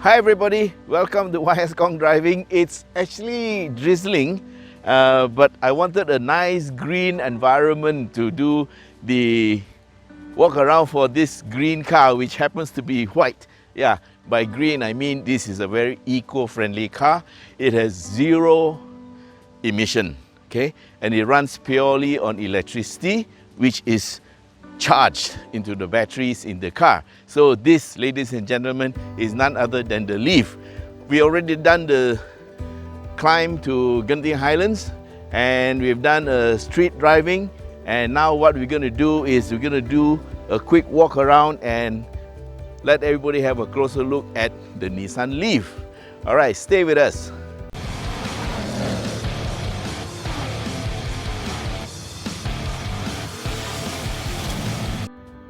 Hi everybody, welcome to YS Kong Driving. It's actually drizzling, but I wanted a nice green environment to do the walk around for this green car, which happens to be white. Yeah, by green I mean this is a very eco-friendly car. It has zero emission, okay? And it runs purely on electricity, which is charged into the batteries in the car. So this, ladies and gentlemen, is none other than the Leaf. We already done the climb to Genting Highlands, and we've done a street driving, and now what we're going to do is we're going to do a quick walk around and let everybody have a closer look at the Nissan Leaf. All right, stay with us.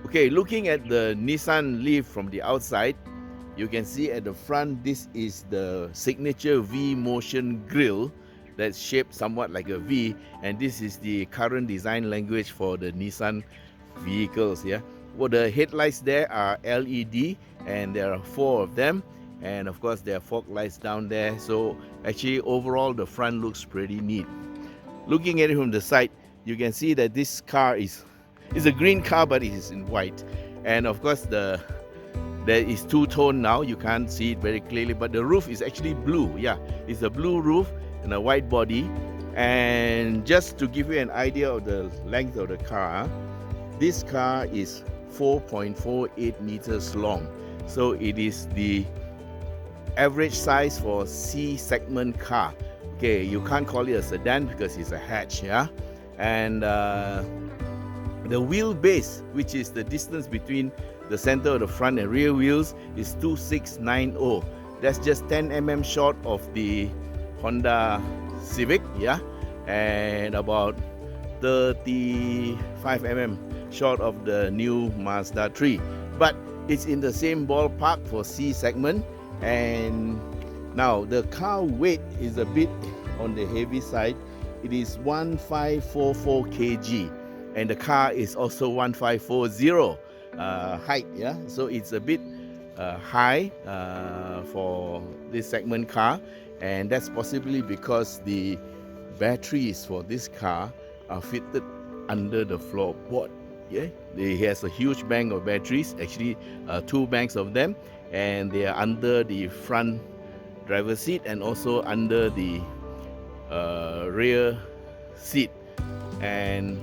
Okay, looking at the Nissan Leaf from the outside, you can see at the front this is the signature V motion grille that's shaped somewhat like a V, and this is the current design language for the Nissan vehicles. Yeah, well, the headlights there are LED, and there are 4 of them, and of course there are fog lights down there. So actually overall the front looks pretty neat. Looking at it from the side, you can see that this car is a green car, but it is in white, and of course there is two-tone now. You can't see it very clearly, but the roof is actually blue. Yeah, it's a blue roof and a white body. And just to give you an idea of the length of the car, this car is 4.48 meters long, so it is the average size for C segment car. Okay, you can't call it a sedan because it's a hatch. Yeah, and the wheelbase, which is the distance between the center of the front and rear wheels, is 2690. That's just 10 mm short of the Honda Civic, yeah, and about 35 mm short of the new Mazda 3. But it's in the same ballpark for C segment. And now the car weight is a bit on the heavy side. It is 1544 kg. And the car is also 1540 height, yeah. So it's a bit high for this segment car, and that's possibly because the batteries for this car are fitted under the floorboard. Yeah, it has a huge bank of batteries, actually 2 banks of them, and they are under the front driver's seat and also under the rear seat and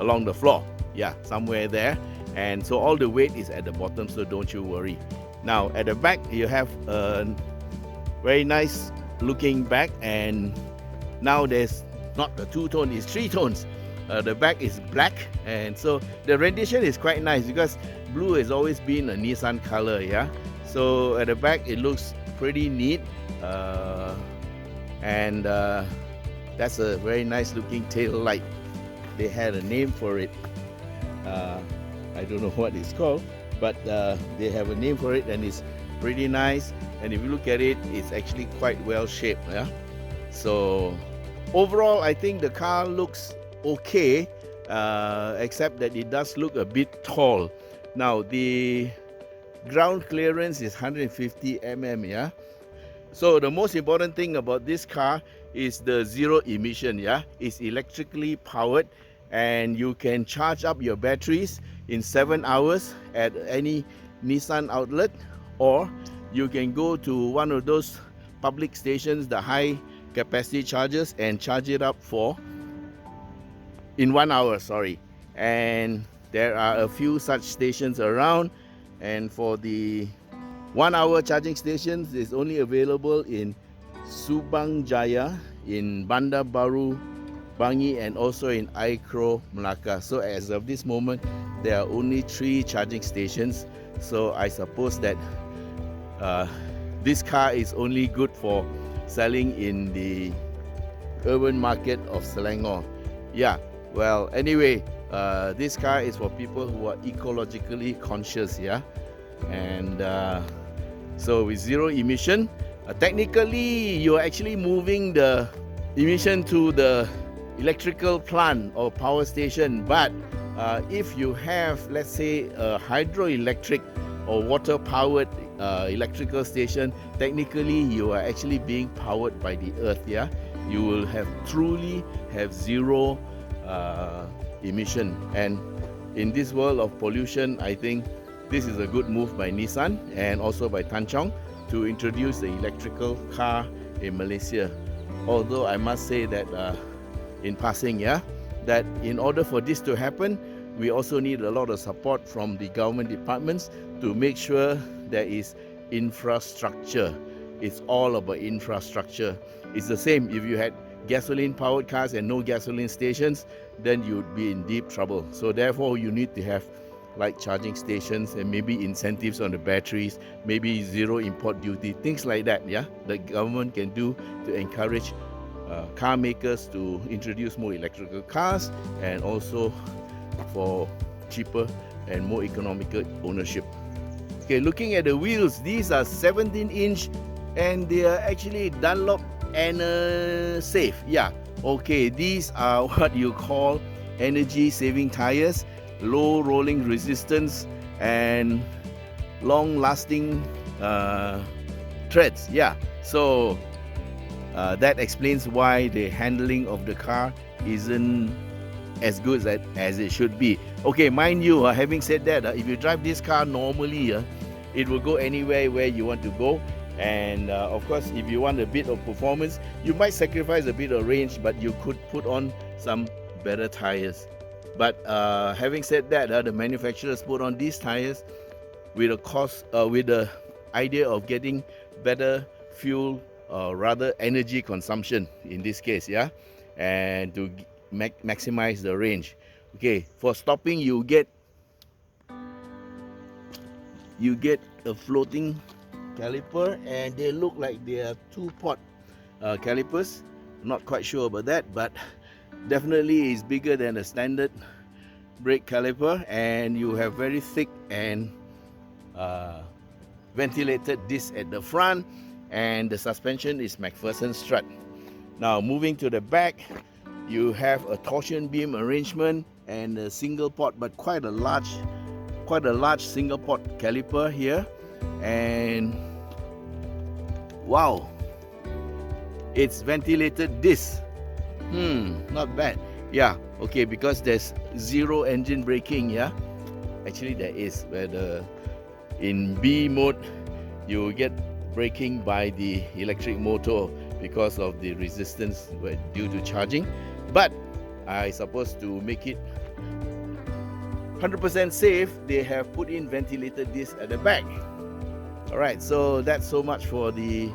along the floor, yeah, somewhere there. And so all the weight is at the bottom, so don't you worry. Now at the back you have a very nice looking back, and now there's not a 2-tone, it's 3 tones. The back is black, and so the rendition is quite nice because blue has always been a Nissan color. Yeah, so at the back it looks pretty neat, and that's a very nice looking tail light. They had a name for it. I don't know what it's called, but they have a name for it, and it's pretty nice. And if you look at it, it's actually quite well shaped. Yeah. So overall, I think the car looks okay, except that it does look a bit tall. Now the ground clearance is 150 mm. Yeah. So the most important thing about this car is the zero emission. Yeah, it's electrically powered, and you can charge up your batteries in 7 hours at any Nissan outlet, or you can go to one of those public stations, the high capacity chargers, and charge it up in 1 hour. Sorry, and there are a few such stations around, and for the 1 hour charging stations is only available in Subang Jaya, in Bandar Baru, Bangi, and also in Aikro, Melaka. So as of this moment, there are only 3 charging stations. So I suppose that this car is only good for selling in the urban market of Selangor. Yeah, well, anyway, this car is for people who are ecologically conscious. Yeah, and so with zero emission, technically you're actually moving the emission to the electrical plant or power station. But if you have, let's say, a hydroelectric or water powered electrical station, technically you are actually being powered by the earth. Yeah, you will truly have zero emission. And in this world of pollution, I think this is a good move by Nissan and also by Tan Chong to introduce the electrical car in Malaysia. Although I must say that in passing, yeah, that in order for this to happen, we also need a lot of support from the government departments to make sure there is infrastructure. It's all about infrastructure. It's the same if you had gasoline powered cars and no gasoline stations, then you'd be in deep trouble. So therefore you need to have like charging stations and maybe incentives on the batteries, maybe zero import duty, things like that. Yeah, the government can do to encourage car makers to introduce more electrical cars, and also for cheaper and more economical ownership. Okay, looking at the wheels, these are 17-inch and they are actually Dunlop and safe. Yeah, okay, these are what you call energy saving tires, low rolling resistance and long lasting treads. Yeah, so that explains why the handling of the car isn't as good as it should be. Okay, mind you, having said that, if you drive this car normally, it will go anywhere where you want to go. And of course, if you want a bit of performance, you might sacrifice a bit of range, but you could put on some better tires. But having said that, the manufacturers put on these tires with the idea of getting better fuel, rather energy consumption in this case, yeah, and to maximize the range. Okay, for stopping you get a floating caliper, and they look like they are 2-pot calipers. Not quite sure about that, but definitely is bigger than a standard brake caliper, and you have very thick and ventilated disc at the front, and the suspension is McPherson strut. Now moving to the back, you have a torsion beam arrangement and a single pot, but quite a large single pot caliper here. And wow, it's ventilated disc. Not bad. Yeah, okay, because there's zero engine braking. Yeah, actually there is, where in B mode you get braking by the electric motor because of the resistance due to charging. But I suppose to make it 100% safe, they have put in ventilated disc at the back. Alright, so that's so much for the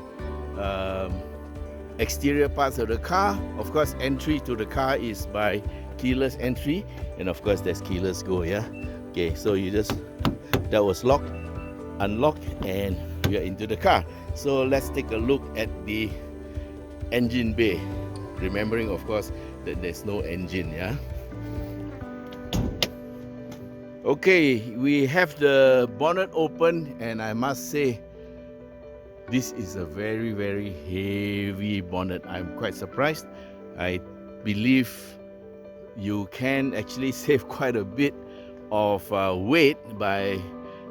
exterior parts of the car. Of course, entry to the car is by keyless entry, and of course there's keyless go. Yeah, okay, so that was locked, unlocked, and we are into the car. So let's take a look at the engine bay, remembering of course that there's no engine. Yeah, okay, we have the bonnet open, and I must say this is a very, very heavy bonnet. I'm quite surprised. I believe you can actually save quite a bit of weight by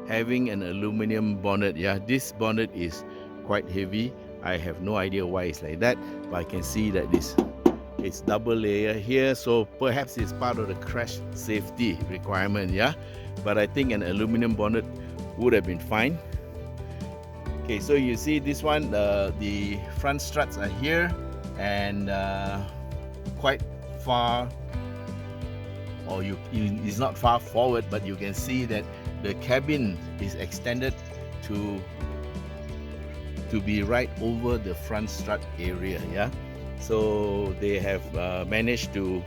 having an aluminum bonnet. Yeah, this bonnet is quite heavy. I have no idea why it's like that, but I can see that it's double layer here, so perhaps it's part of the crash safety requirement. Yeah, but I think an aluminum bonnet would have been fine. Okay, so you see this one, the front struts are here, and quite far, or it's not far forward, but you can see that the cabin is extended to be right over the front strut area. Yeah, so they have managed to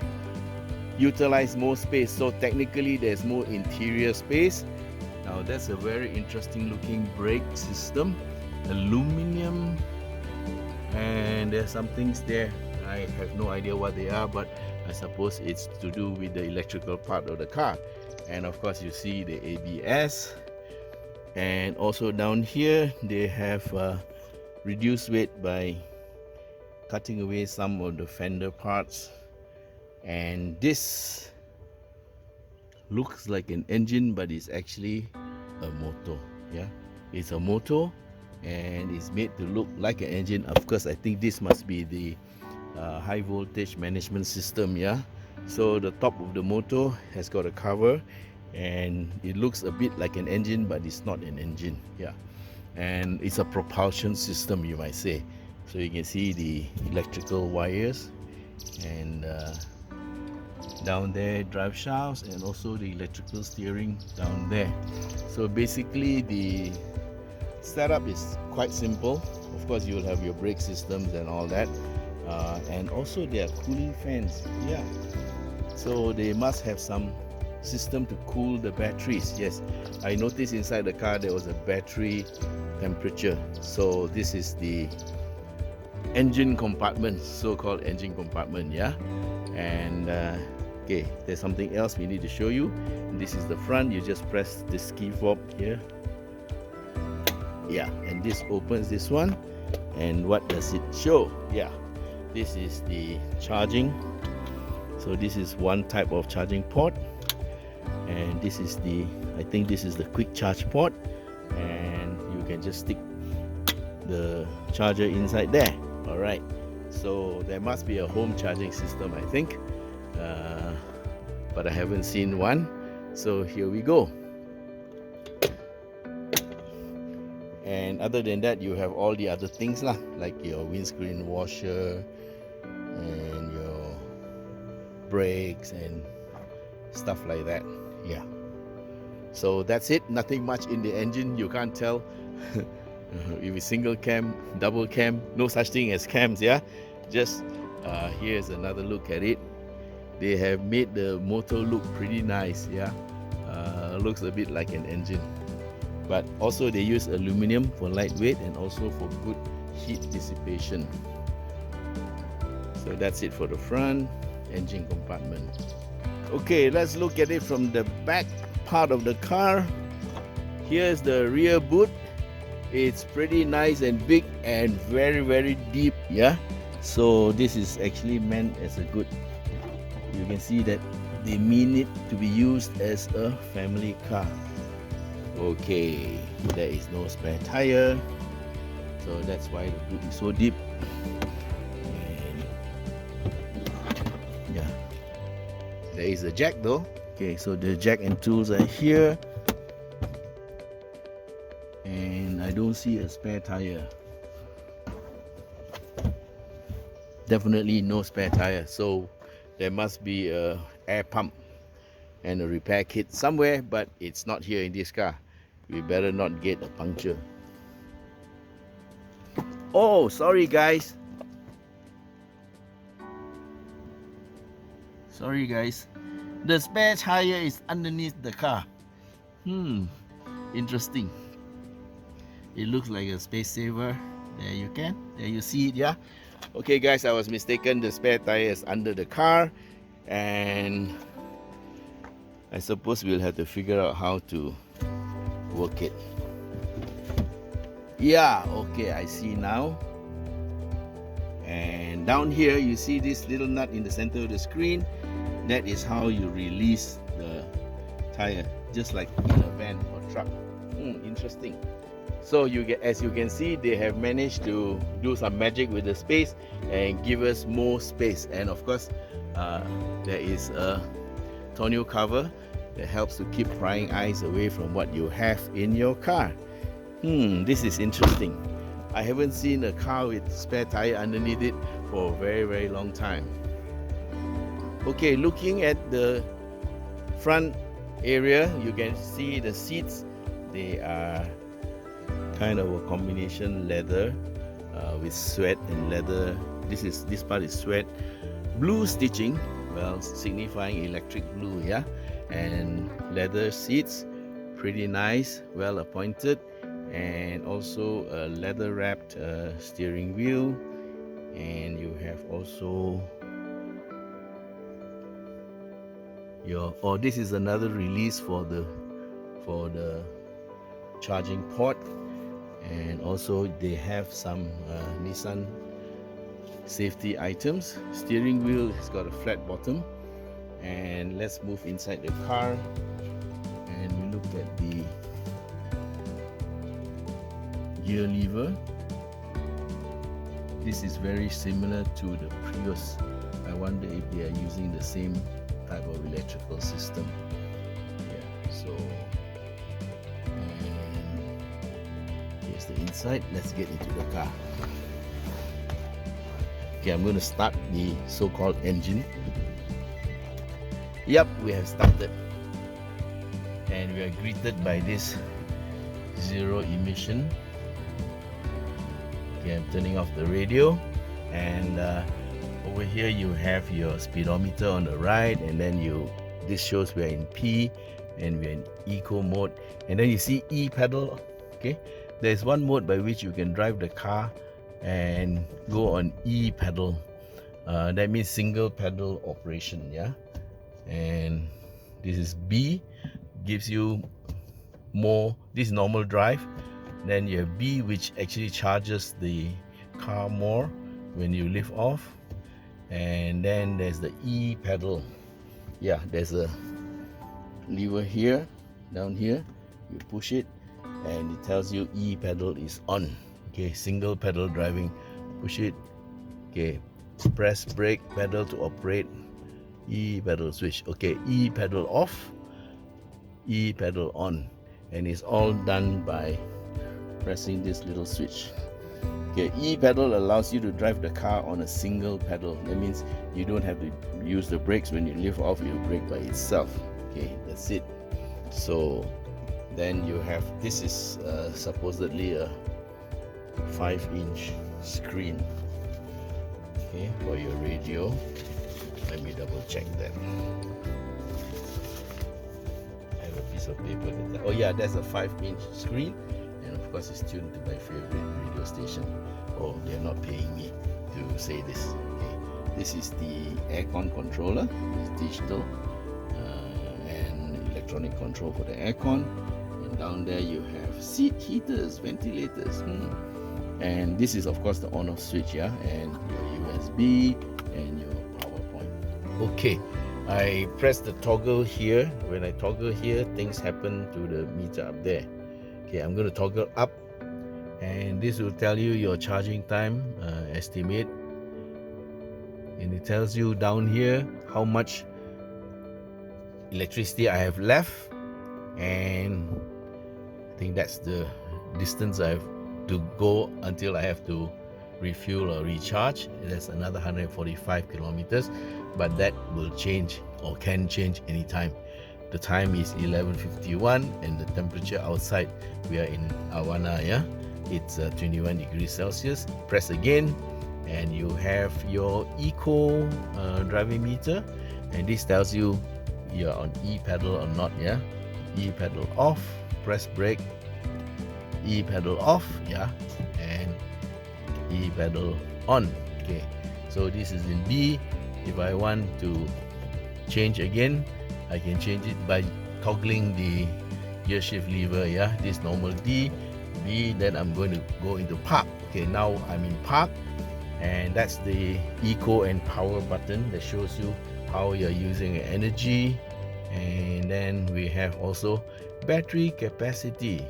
utilize more space, so technically there's more interior space. Now that's a very interesting looking brake system, aluminum, and there's some things there. I have no idea what they are, but I suppose it's to do with the electrical part of the car. And of course you see the ABS, and also down here they have reduced weight by cutting away some of the fender parts. And this looks like an engine, but it's actually a motor. Yeah, It's a motor and it's made to look like an engine. Of course, I think this must be the high voltage management system. Yeah, so the top of the motor has got a cover and it looks a bit like an engine, but it's not an engine. Yeah, and it's a propulsion system, you might say. So you can see the electrical wires, and down there drive shafts, and also the electrical steering down there. So basically the setup is quite simple. Of course, you will have your brake systems and all that, and also there are cooling fans. Yeah, so they must have some system to cool the batteries. Yes, I noticed inside the car there was a battery temperature. So this is the engine compartment, so-called engine compartment. Yeah, and okay, there's something else we need to show you. This is the front. You just press this key fob here. Yeah, and this opens this one. And what does it show? Yeah, this is the charging. So this is one type of charging port, and this is the, I think this is the quick charge port, and you can just stick the charger inside there. All right, so there must be a home charging system, I think, but I haven't seen one. So here we go. And other than that, you have all the other things lah, like your windscreen washer and your brakes and stuff like that. Yeah, so that's it. Nothing much in the engine. You can't tell if it's single cam, double cam, no such thing as cams. Yeah, just here's another look at it. They have made the motor look pretty nice. Yeah, looks a bit like an engine, but also they use aluminum for lightweight and also for good heat dissipation. So that's it for the front engine compartment. Okay, let's look at it from the back part of the car. Here's the rear boot. It's pretty nice and big and very deep. Yeah, so this is actually meant as a good, you can see that they mean it to be used as a family car. Okay, there is no spare tire, so that's why the boot is so deep. And yeah, there is a jack though. Okay, so the jack and tools are here, and I don't see a spare tire. Definitely no spare tire, so there must be a air pump and a repair kit somewhere, but it's not here in this car. We better not get a puncture. Oh, sorry guys. Sorry guys. The spare tire is underneath the car. Interesting. It looks like a space saver. There you see it, yeah? Okay guys, I was mistaken. The spare tire is under the car, and I suppose we'll have to figure out how to work it. Yeah, okay, I see now. And down here you see this little nut in the center of the screen. That is how you release the tire, just like in a van or truck. Interesting. So as you can see, they have managed to do some magic with the space and give us more space. And of course, there is a tonneau cover that helps to keep prying eyes away from what you have in your car. This is interesting. I haven't seen a car with spare tire underneath it for a very long time. Okay, looking at the front area, you can see the seats. They are kind of a combination leather with sweat and leather. This part is sweat. Blue stitching, well, signifying electric blue, yeah. And leather seats, pretty nice, well appointed. And also a leather wrapped steering wheel, and you have also this is another release for the charging port. And also they have some Nissan safety items. Steering wheel has got a flat bottom. And let's move inside the car and we look at the gear lever. This is very similar to the Prius. I wonder if they are using the same type of electrical system. Yeah, so and here's the inside. Let's get into the car. Okay, I'm going to start the so-called engine. Yep, we have started, and we are greeted by this zero emission. Okay, I'm turning off the radio, and over here you have your speedometer on the right, and then this shows we're in P and we're in eco mode, and then you see E pedal. Okay, there's one mode by which you can drive the car and go on E pedal. That means single pedal operation. Yeah, and this is B, gives you more. This is normal drive. Then you have B, which actually charges the car more when you lift off. And then there's the E pedal. Yeah, there's a lever here, down here. You push it and it tells you E pedal is on. Okay, single pedal driving. Push it. Okay, press brake pedal to operate. E pedal switch. Okay, E pedal off. E pedal on. And it's all done by pressing this little switch. Okay, E pedal allows you to drive the car on a single pedal. That means you don't have to use the brakes. When you lift off, you brake by itself. Okay, that's it. So then you have, this is supposedly a 5-inch screen, okay, for your radio. Let me double check that. I have a piece of paper. Oh yeah, that's a 5-inch screen. And of course it's tuned to my favorite radio station. Oh, they're not paying me to say this. Okay, this is the aircon controller. It's digital and electronic control for the aircon. And down there you have seat heaters, ventilators. And this is of course the on-off switch, yeah, and your USB and your power point. Okay, I press the toggle here. When I toggle here, things happen to the meter up there. Okay, I'm going to toggle up, and this will tell you your charging time estimate, and it tells you down here how much electricity I have left, and I think that's the distance I have to go until I have to refuel or recharge. That's another 145 kilometers, but that will change or can change anytime. The time is 11:51 and the temperature outside, we are in Awana, yeah, it's 21 degrees Celsius. Press again and you have your eco driving meter, and this tells you you're on E pedal or not, yeah. E pedal off, press brake, E pedal off, yeah, and E pedal on. Okay, so this is in B. If I want to change again, I can change it by toggling the gear shift lever, yeah. This normal D, B, then I'm going to go into park. Okay, now I'm in park, and that's the eco and power button that shows you how you're using energy. And then we have also battery capacity.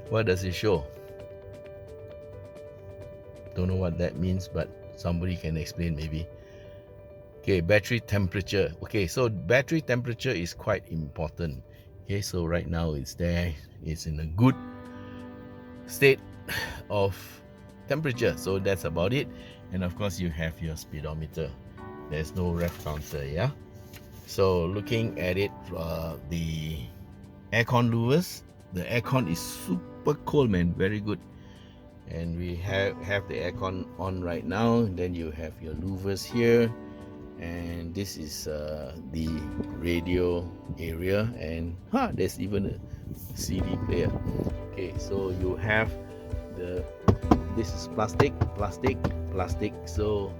What does it show? Don't know what that means, but somebody can explain maybe. Okay, battery temperature. Okay, so battery temperature is quite important. Okay, so right now it's there, it's in a good state of temperature, so that's about it. And of course you have your speedometer. There's no rev counter, yeah. So looking at it, the aircon louvers, the aircon is super cold, man, very good. And we have the aircon on right now. Then you have your louvers here, and this is the radio area, and there's even a CD player. Okay, so you have this is plastic. So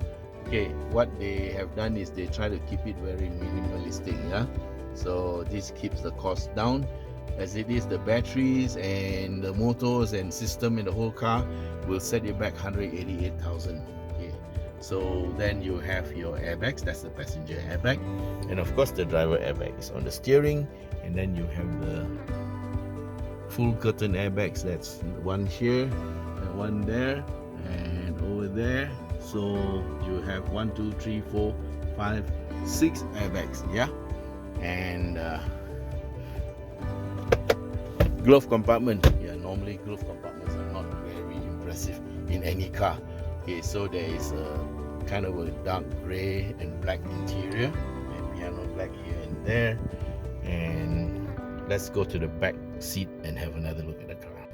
okay, what they have done is they try to keep it very minimalistic, yeah. So this keeps the cost down. As it is, the batteries and the motors and system in the whole car will set you back 188,000. Okay, so then you have your airbags. That's the passenger airbag, and of course the driver airbag is on the steering. And then you have the full curtain airbags. That's one here, one there, and over there. So you have 1, 2, 3, 4, 5, 6 airbags, yeah. And glove compartment, yeah. Normally glove compartments are not very impressive in any car. Okay, so there is a kind of a dark gray and black interior, and piano black here and there. And let's go to the back seat and have another look at the car.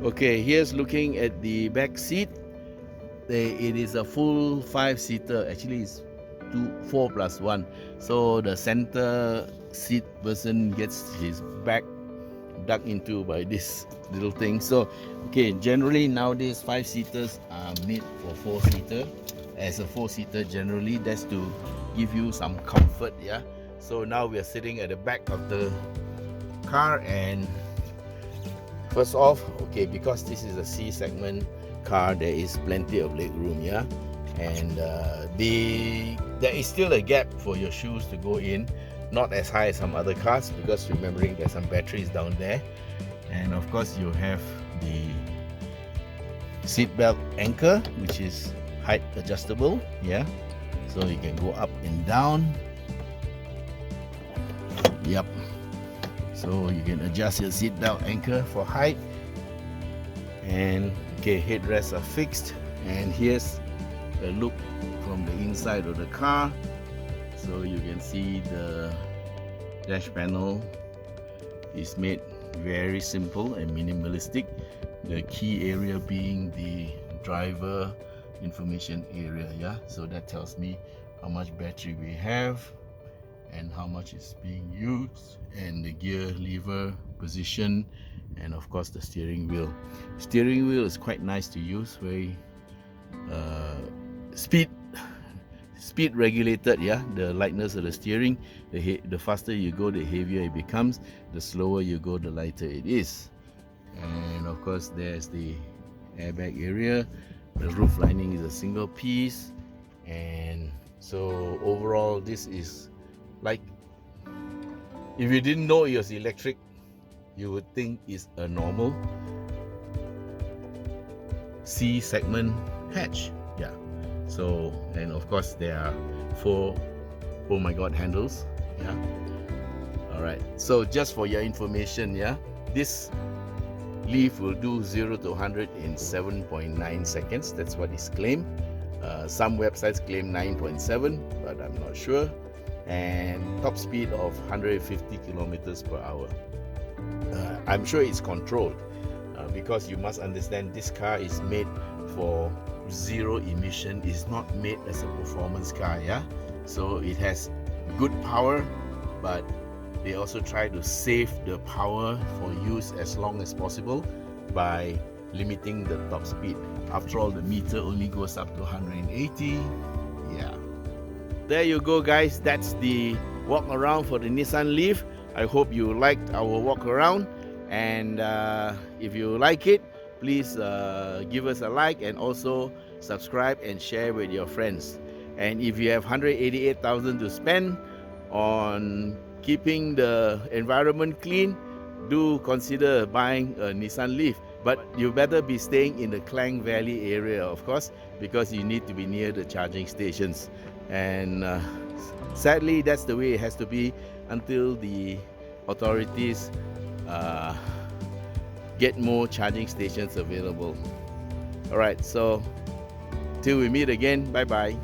Okay, here's looking at the back seat. It is a full 5-seater. Actually, it's 4 plus 1. So the center seat person gets his back dug into by this little thing. So, okay, generally nowadays 5-seaters are made for 4-seater. As a 4-seater, generally that's to give you some comfort, yeah. So now we are sitting at the back of the car, and first off, okay, because this is a C segment car, there is plenty of leg room, yeah. And there is still a gap for your shoes to go in, not as high as some other cars, because remembering there's some batteries down there. And of course you have the seat belt anchor, which is height adjustable, yeah, so you can go up and down. Yep, so you can adjust your seat belt anchor for height. And okay, headrests are fixed, and here's a look from the inside of the car. So you can see the dash panel is made very simple and minimalistic. The key area being the driver information area, yeah. So that tells me how much battery we have and how much is being used, and the gear lever position, and of course the steering wheel. Steering wheel is quite nice to use, very speed regulated, yeah. The lightness of the steering, the faster you go, the heavier it becomes. The slower you go, the lighter it is. And of course there's the airbag area. The roof lining is a single piece, and so overall this is like, if you didn't know it was electric, you would think it's a normal C segment hatch, yeah. So, and of course there are 4 oh my god handles, yeah. All right, so just for your information, yeah, this Leaf will do 0 to 100 in 7.9 seconds. That's what is claimed. Some websites claim 9.7, but I'm not sure. And top speed of 150 kilometers per hour. I'm sure it's controlled, because you must understand this car is made for zero emission. It's not made as a performance car, yeah. So it has good power, but they also try to save the power for use as long as possible by limiting the top speed. After all, the meter only goes up to 180. Yeah. There you go, guys. That's the walk around for the Nissan Leaf. I hope you liked our walk around, and if you like it, please give us a like, and also subscribe and share with your friends. And if you have 188,000 to spend on keeping the environment clean, do consider buying a Nissan Leaf. But you better be staying in the Klang Valley area, of course, because you need to be near the charging stations. And sadly, that's the way it has to be until the authorities get more charging stations available. All right, so till we meet again, bye bye.